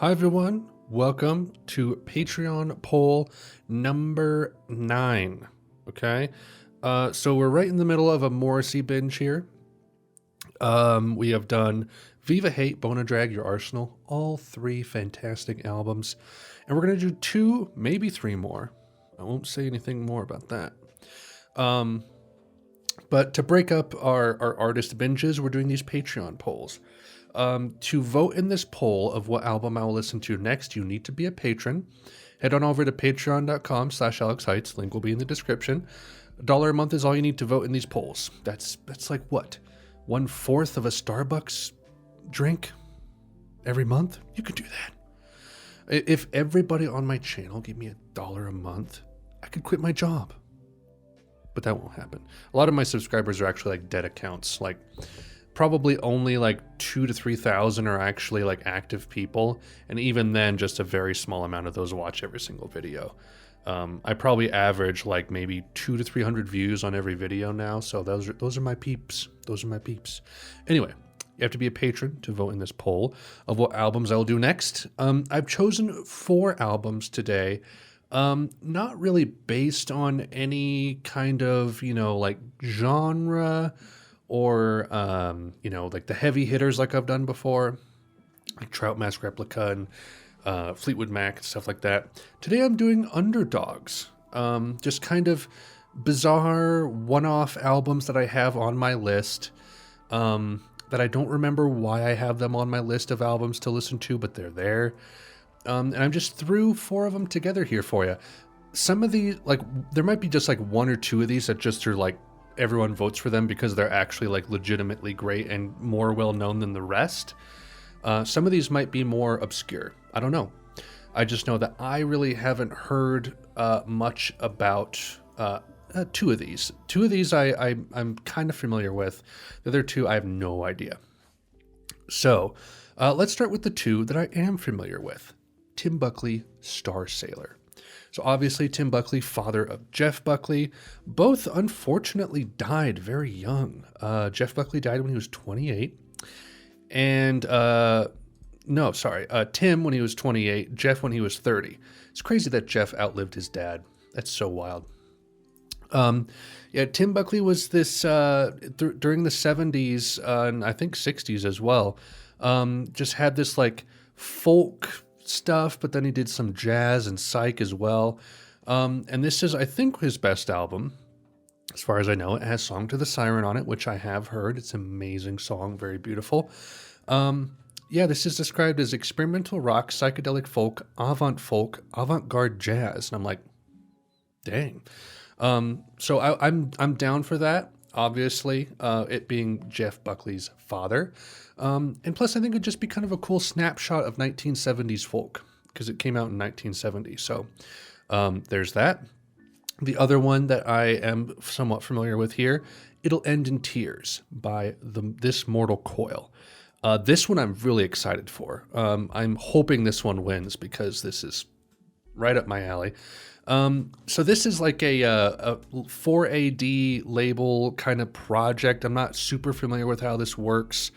Hi everyone, welcome to Patreon poll number 9. Okay, so we're right in the middle of a Morrissey binge here. We have done Viva Hate, Bona Drag, Your Arsenal, all 3 fantastic albums, and we're gonna do 2, maybe 3 more. I won't say anything more about that. But to break up our artist binges, we're doing these Patreon polls. To vote in this poll of what album I will listen to next, you need to be a patron. Head on over to patreon.com/AlexHeitz. Link will be in the description. $1 a month is all you need to vote in these polls. That's like what? 1/4 of a Starbucks drink every month? You could do that. If everybody on my channel gave me $1 a month, I could quit my job. But that won't happen. A lot of my subscribers are actually like dead accounts. Like probably only like 2,000 to 3,000 are actually like active people, and even then just a very small amount of those watch every single video. I probably average like maybe 200 to 300 views on every video now, so those are my peeps. Those are my peeps. Anyway, you have to be a patron to vote in this poll of what albums I will do next. I've chosen 4 albums today. Not really based on any kind of, like genre or, like the heavy hitters like I've done before, like Trout Mask Replica and Fleetwood Mac and stuff like that. Today I'm doing underdogs, just kind of bizarre one-off albums that I have on my list, that I don't remember why I have them on my list of albums to listen to, but they're there. And I just threw 4 of them together here for you. Some of these, like, there might be just like 1 or 2 of these that just are like, everyone votes for them because they're actually like legitimately great and more well known than the rest. Some of these might be more obscure. I don't know. I just know that I really haven't heard much about 2 of these. 2 of these I'm kind of familiar with. The other 2 I have no idea. So let's start with the 2 that I am familiar with. Tim Buckley, Star Sailor. So obviously Tim Buckley, father of Jeff Buckley, both unfortunately died very young. Jeff Buckley died when he was 28. And, Tim when he was 28, Jeff when he was 30. It's crazy that Jeff outlived his dad. That's so wild. Tim Buckley was this, during the 70s, and I think 60s as well, just had this like folk stuff, but then he did some jazz and psych as well. And this is, I think, his best album, as far as I know. It has Song to the Siren on it, which I have heard. It's an amazing song, very beautiful. This is described as experimental rock, psychedelic folk, avant-garde jazz. And I'm like, dang. So I'm down for that. Obviously, it being Jeff Buckley's father. And plus, I think it'd just be kind of a cool snapshot of 1970s folk, because it came out in 1970. So there's that. The other one that I am somewhat familiar with here, It'll End in Tears by This Mortal Coil. This one I'm really excited for. I'm hoping this one wins because this is right up my alley. So this is like a 4AD label kind of project. I'm not super familiar with how this works.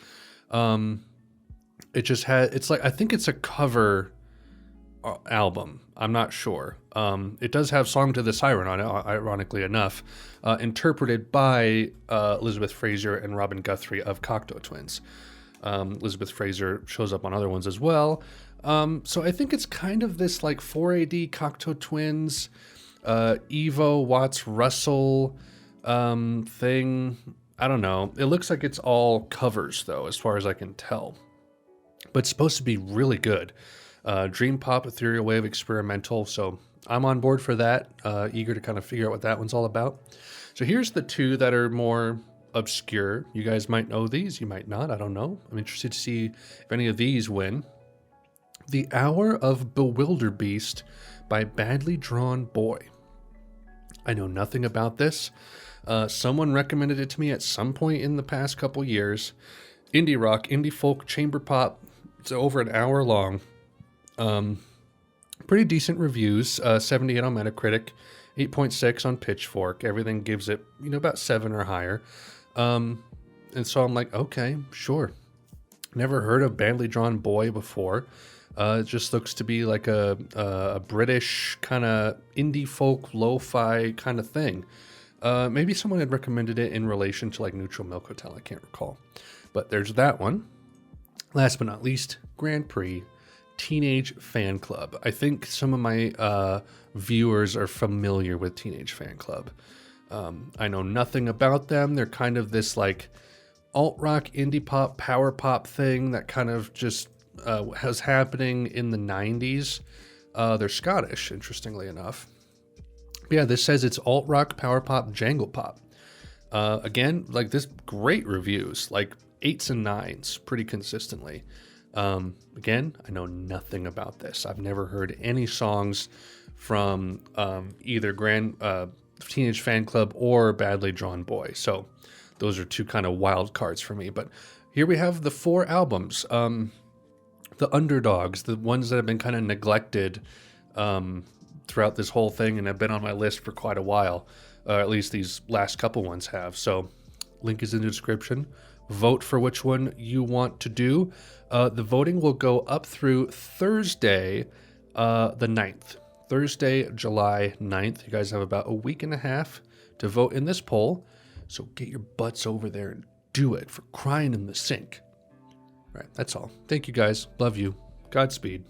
It's like, I think it's a cover album. I'm not sure. It does have Song to the Siren on it, ironically enough, interpreted by Elizabeth Fraser and Robin Guthrie of Cocteau Twins. Elizabeth Fraser shows up on other ones as well. So I think it's kind of this like 4AD Cocteau Twins, Evo, Watts, Russell thing. I don't know. It looks like it's all covers though, as far as I can tell. But it's supposed to be really good. Dream pop, ethereal wave, experimental. So I'm on board for that. Eager to kind of figure out what that one's all about. So here's the 2 that are more obscure. You guys might know these. You might not. I don't know. I'm interested to see if any of these win. The Hour of Bewilderbeast by Badly Drawn Boy. I know nothing about this. Someone recommended it to me at some point in the past couple years. Indie rock, indie folk, chamber pop. It's over an hour long. Pretty decent reviews. 78 on Metacritic, 8.6 on Pitchfork. Everything gives it, about 7 or higher. And so I'm like, okay, sure. Never heard of Badly Drawn Boy before. It just looks to be like a British kind of indie folk lo-fi kind of thing. Maybe someone had recommended it in relation to like Neutral Milk Hotel. I can't recall. But there's that one. Last but not least, Grand Prix Teenage Fanclub. I think some of my viewers are familiar with Teenage Fanclub. I know nothing about them. They're kind of this like alt-rock, indie pop, power pop thing that kind of just was happening in the 90s. They're Scottish, interestingly enough. But yeah, this says it's alt-rock, power pop, jangle pop. Again, like this, great reviews, like 8s and 9s pretty consistently. Again, I know nothing about this. I've never heard any songs from either Teenage Fanclub or Badly Drawn Boy. So those are two kind of wild cards for me. But here we have the 4 albums. The underdogs, the ones that have been kind of neglected throughout this whole thing and have been on my list for quite a while. At least these last couple ones have. So link is in the description. Vote for which one you want to do. The voting will go up through Thursday, the 9th. Thursday, July 9th. You guys have about a week and a half to vote in this poll. So get your butts over there and do it, for crying in the sink. All right, that's all. Thank you guys. Love you. Godspeed.